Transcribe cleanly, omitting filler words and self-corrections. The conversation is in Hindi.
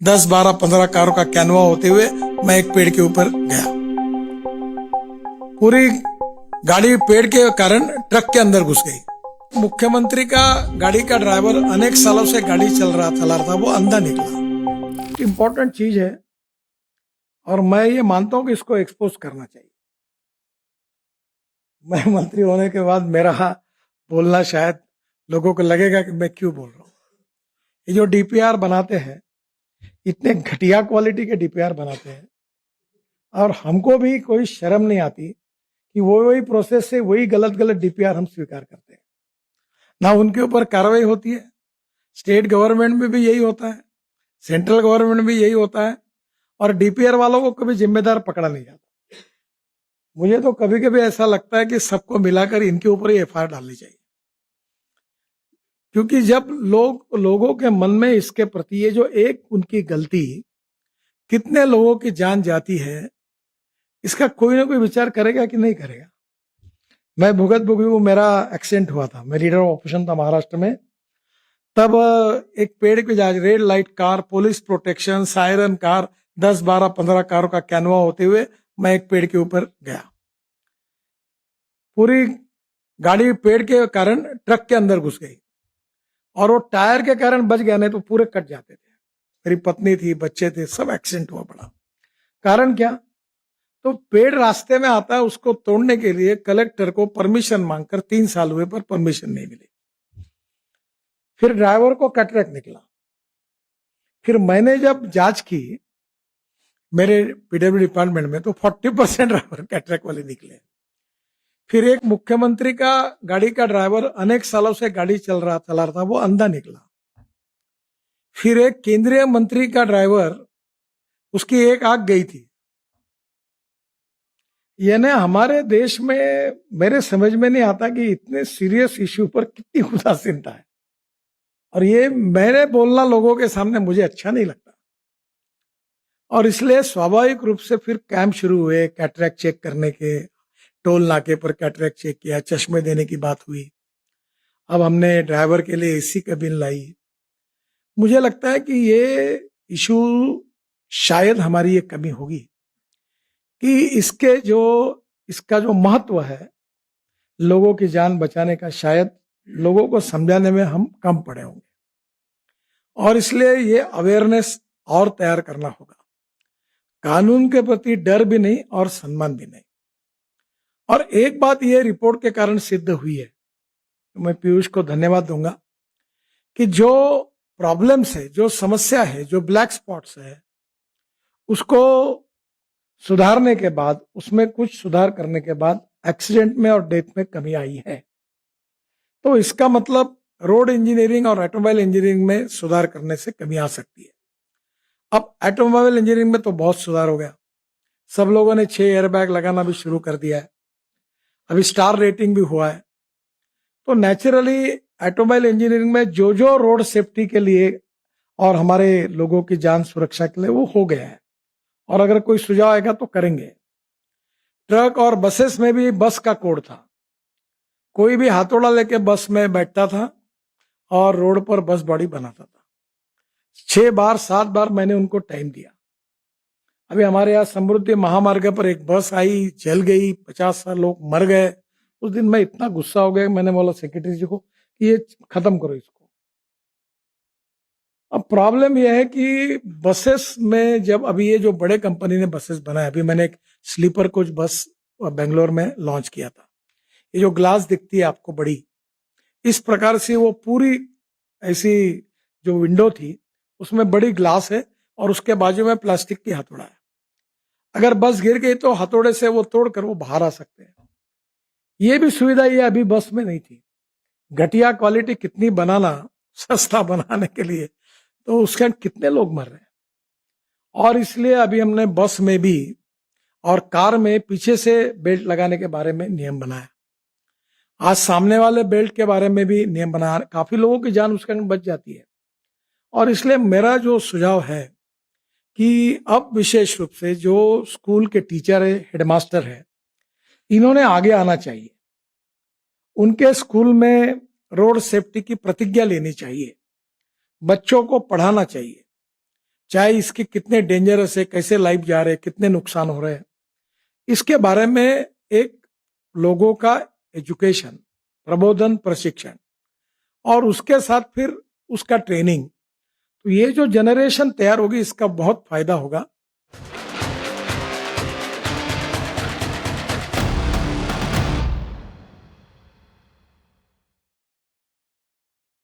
10, 12, 15 कारों का कैनवा होते हुए मैं एक पेड़ के ऊपर गया। पूरी गाड़ी पेड़ के कारण ट्रक के अंदर घुस गई। मुख्यमंत्री का गाड़ी का ड्राइवर अनेक सालों से गाड़ी चला रहा था, वो अंधा निकला। इंपॉर्टेंट चीज है और मैं ये मानता हूं कि इसको एक्सपोज करना चाहिए। मैं मंत्री होने के बाद मेरा बोलना शायद लोगों को लगेगा कि मैं क्यों बोल रहा हूं। ये जो डीपीआर बनाते हैं, इतने घटिया क्वालिटी के डीपीआर बनाते हैं और हमको भी कोई शर्म नहीं आती कि वही प्रोसेस से वही गलत डीपीआर हम स्वीकार करते हैं, ना उनके ऊपर कार्रवाई होती है। स्टेट गवर्नमेंट में भी यही होता है, सेंट्रल गवर्नमेंट में भी यही होता है और डीपीआर वालों को कभी जिम्मेदार पकड़ा नहीं जाता। मुझे तो कभी कभी ऐसा लगता है कि सबको मिलाकर इनके ऊपर ही एफआईआर डालनी चाहिए, क्योंकि जब लोगों के मन में इसके प्रति ये जो एक उनकी गलती कितने लोगों की जान जाती है, इसका कोई ना कोई विचार करेगा कि नहीं करेगा। मैं भुगत भुगी मेरा एक्सीडेंट हुआ था, मैं लीडर ऑफ ऑपरेशन था महाराष्ट्र में। तब एक पेड़ पे जा red light car, police protection, siren car, 10, 12, 15 कारों का कैनवा होते हुए मैं एक पेड़ के ऊपर गया। पूरी गाड़ी पेड़ के कारण ट्रक के अंदर घुस गई और वो टायर के कारण बच गया, नहीं तो पूरे कट जाते थे। मेरी पत्नी थी, बच्चे थे, सब एक्सीडेंट हुआ पड़ा। कारण क्या? तो पेड़ रास्ते में आता है, उसको तोड़ने के लिए कलेक्टर को परमिशन मांगकर 3 साल हुए पर परमिशन नहीं मिली। फिर ड्राइवर को कैटरेक्ट निकला। फिर मैंने जब जांच की मेरे पीडब्ल्यू डिपार्टमेंट में, तो 40% ड्राइवर कैटरेक्ट वाले निकले। फिर एक मुख्यमंत्री का गाड़ी का ड्राइवर अनेक सालों से गाड़ी चला रहा था, वो अंधा निकला। फिर एक केंद्रीय मंत्री का ड्राइवर, उसकी एक आंख गई थी। यानी हमारे देश में मेरे समझ में नहीं आता कि इतने सीरियस इश्यू पर कितनी उदासीनता है, और ये मैंने बोलना लोगों के सामने मुझे अच्छा नहीं लगता। और इसलिए स्वाभाविक रूप से फिर कैंप शुरू हुए कैटरेक्ट चेक करने के। टोल नाके पर कैटरेक्ट चेक किया, चश्मे देने की बात हुई। अब हमने ड्राइवर के लिए एसी कैबिन लाई। मुझे लगता है कि ये इशू शायद हमारी ये कमी होगी कि इसका जो महत्व है लोगों की जान बचाने का, शायद लोगों को समझाने में हम कम पड़े होंगे, और इसलिए ये अवेयरनेस और तैयार करना होगा। कानून के प्रति डर भी नहीं और सम्मान भी नहीं। और एक बात ये रिपोर्ट के कारण सिद्ध हुई है, तो मैं पीयूष को धन्यवाद दूंगा कि जो प्रॉब्लम्स है, जो समस्या है, जो ब्लैक स्पॉट्स है, उसको सुधारने के बाद, उसमें कुछ सुधार करने के बाद एक्सीडेंट में और डेथ में कमी आई है। तो इसका मतलब रोड इंजीनियरिंग और ऑटोमोबाइल इंजीनियरिंग में सुधार करने से कमी आ सकती है। अब ऑटोमोबाइल इंजीनियरिंग में तो बहुत सुधार हो गया, सब लोगों ने 6 एयरबैग लगाना भी शुरू कर दिया है, अभी स्टार रेटिंग भी हुआ है। तो नेचुरली ऑटोमोबाइल इंजीनियरिंग में जो रोड सेफ्टी के लिए और हमारे लोगों की जान सुरक्षा के लिए वो हो गया है, और अगर कोई सुझाव आएगा तो करेंगे। ट्रक और बसेस में भी बस का कोड था, कोई भी हाथोड़ा लेके बस में बैठता था और रोड पर बस बॉडी बनाता था। 6 बार 7 बार मैंने उनको टाइम दिया। अभी हमारे यहाँ समृद्धि महामार्ग पर एक बस आई, जल गई, 50 लोग मर गए। उस दिन मैं इतना गुस्सा हो गया, मैंने बोला सेक्रेटरी जी को कि ये खत्म करो इसको। अब प्रॉब्लम यह है कि बसेस में जब अभी ये जो बड़े कंपनी ने बसेस बनाए, अभी मैंने एक स्लीपर कोच बस बेंगलोर में लॉन्च किया था। ये जो ग्लास दिखती है आपको बड़ी, इस प्रकार से वो पूरी ऐसी जो विंडो थी उसमें बड़ी ग्लास है और उसके बाजू में प्लास्टिक की हथौड़ा है। अगर बस गिर गई तो हथौड़े से वो तोड़कर वो बाहर आ सकते हैं। ये भी सुविधा ये अभी बस में नहीं थी। घटिया क्वालिटी कितनी बनाना सस्ता बनाने के लिए, तो उसके कितने लोग मर रहे हैं। और इसलिए अभी हमने बस में भी और कार में पीछे से बेल्ट लगाने के बारे में नियम बनाया। आज सामने वाले बेल्ट के बारे में भी नियम बनाया, काफी लोगों की जान उसके अंदर बच जाती है। और इसलिए मेरा जो सुझाव है कि अब विशेष रूप से जो स्कूल के टीचर है, हेडमास्टर है, इन्होंने आगे आना चाहिए। उनके स्कूल में रोड सेफ्टी की प्रतिज्ञा लेनी चाहिए, बच्चों को पढ़ाना चाहिए। चाहे इसके कितने डेंजरस है, कैसे लाइफ जा रहे हैं, कितने नुकसान हो रहे हैं, इसके बारे में एक लोगों का एजुकेशन, प्रबोधन, प्रशिक्षण और उसके साथ फिर उसका ट्रेनिंग, तो ये जो जनरेशन तैयार होगी इसका बहुत फायदा होगा।